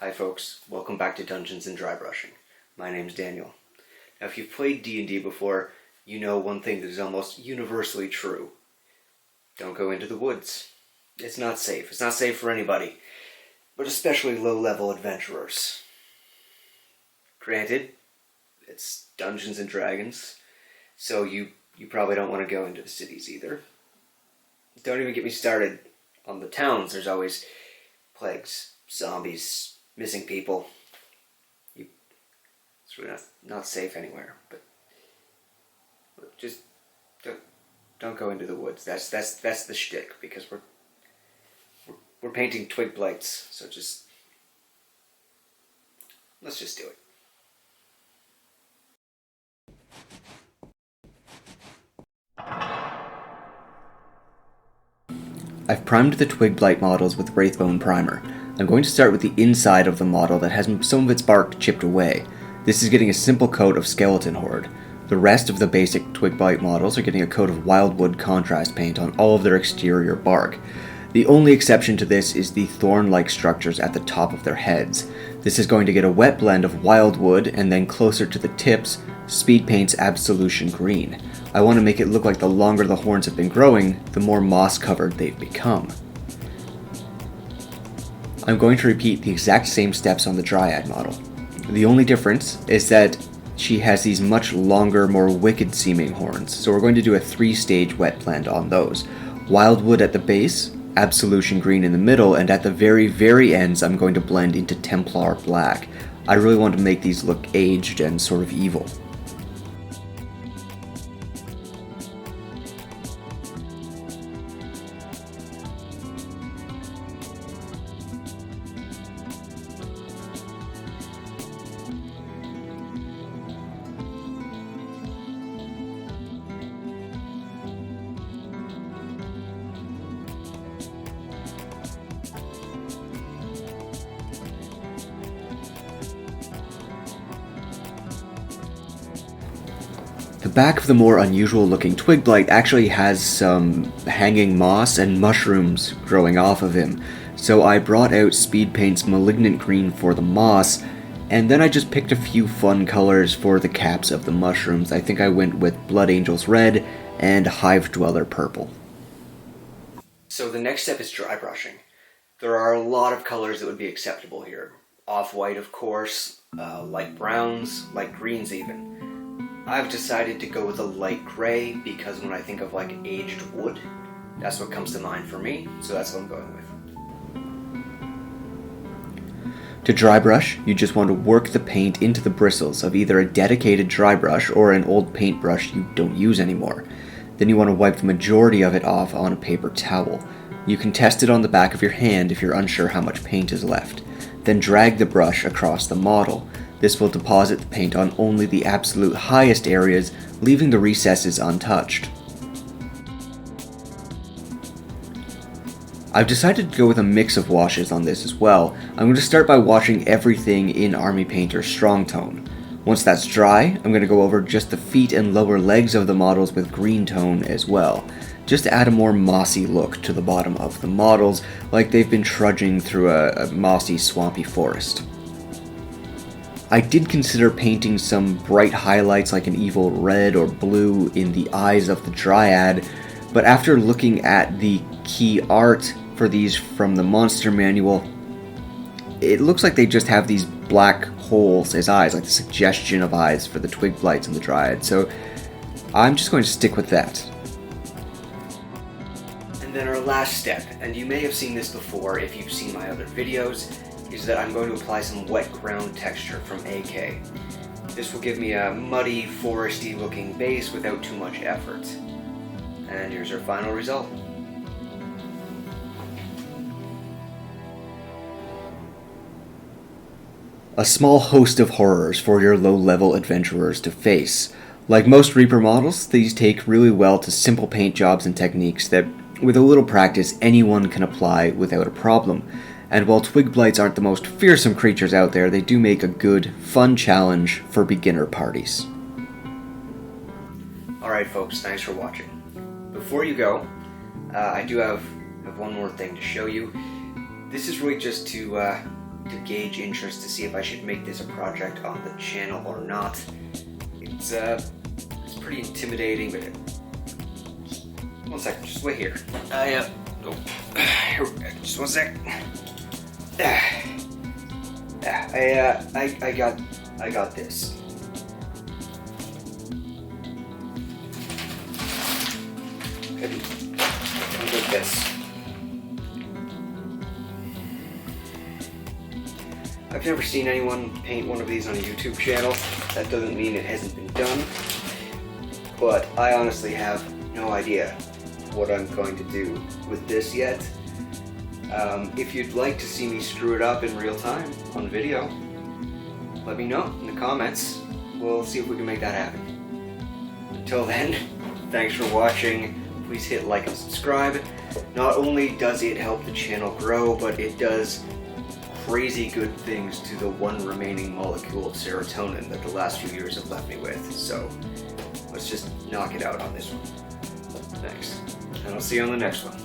Hi folks, welcome back to Dungeons and Dry Brushing. My name's Daniel. Now if you've played D&D before, you know one thing that is almost universally true. Don't go into the woods. It's not safe. It's not safe for anybody, but especially low-level adventurers. Granted, it's Dungeons and Dragons, so you probably don't want to go into the cities either. Don't even get me started on the towns. There's always plagues, zombies, missing people. It's really not safe anywhere. But just don't go into the woods. That's the shtick, because we're painting Twig Blights. So let's just do it. I've primed the Twig Blight models with Wraithbone Primer. I'm going to start with the inside of the model that has some of its bark chipped away. This is getting a simple coat of Skeleton Horde. The rest of the basic Twig Blight models are getting a coat of Wildwood contrast paint on all of their exterior bark. The only exception to this is the thorn-like structures at the top of their heads. This is going to get a wet blend of Wildwood, and then closer to the tips, Speed Paint's Absolution Green. I want to make it look like the longer the horns have been growing, the more moss-covered they've become. I'm going to repeat the exact same steps on the Dryad model. The only difference is that she has these much longer, more wicked-seeming horns, so we're going to do a 3-stage wet blend on those. Wildwood at the base, Absolution Green in the middle, and at the very ends I'm going to blend into Templar Black. I really want to make these look aged and sort of evil. The back of the more unusual looking Twig Blight actually has some hanging moss and mushrooms growing off of him, so I brought out Speed Paint's Malignant Green for the moss, and then I just picked a few fun colors for the caps of the mushrooms. I think I went with Blood Angel's Red and Hive Dweller Purple. So the next step is dry brushing. There are a lot of colors that would be acceptable here. Off-white, of course, light browns, light greens even. I've decided to go with a light gray because when I think of like aged wood, that's what comes to mind for me, so that's what I'm going with. To dry brush, you just want to work the paint into the bristles of either a dedicated dry brush or an old paintbrush you don't use anymore. Then you want to wipe the majority of it off on a paper towel. You can test it on the back of your hand if you're unsure how much paint is left. Then drag the brush across the model. This will deposit the paint on only the absolute highest areas, leaving the recesses untouched. I've decided to go with a mix of washes on this as well. I'm going to start by washing everything in Army Painter Strong Tone. Once that's dry, I'm going to go over just the feet and lower legs of the models with Green Tone as well, just to add a more mossy look to the bottom of the models, like they've been trudging through a mossy, swampy forest. I did consider painting some bright highlights like an evil red or blue in the eyes of the Dryad, but after looking at the key art for these from the monster manual, it looks like they just have these black holes as eyes, like the suggestion of eyes for the Twig Blights and the Dryad, so I'm just going to stick with that. And then our last step, and you may have seen this before if you've seen my other videos, is that I'm going to apply some wet ground texture from AK. This will give me a muddy, foresty looking base without too much effort. And here's our final result. A small host of horrors for your low-level adventurers to face. Like most Reaper models, these take really well to simple paint jobs and techniques that, with a little practice, anyone can apply without a problem. And while Twig Blights aren't the most fearsome creatures out there, they do make a good, fun challenge for beginner parties. Alright folks, thanks for watching. Before you go, I do have one more thing to show you. This is really just to to gauge interest to see if I should make this a project on the channel or not. It's pretty intimidating, but one second, just wait here. Just one sec. I got this. I'll get this. I've never seen anyone paint one of these on a YouTube channel. That doesn't mean it hasn't been done, but I honestly have no idea what I'm going to do with this yet. If you'd like to see me screw it up in real time on video, let me know in the comments. We'll see if we can make that happen. Until then, thanks for watching. Please hit like and subscribe. Not only does it help the channel grow, but it does crazy good things to the one remaining molecule of serotonin that the last few years have left me with. So let's just knock it out on this one. Thanks. And I'll see you on the next one.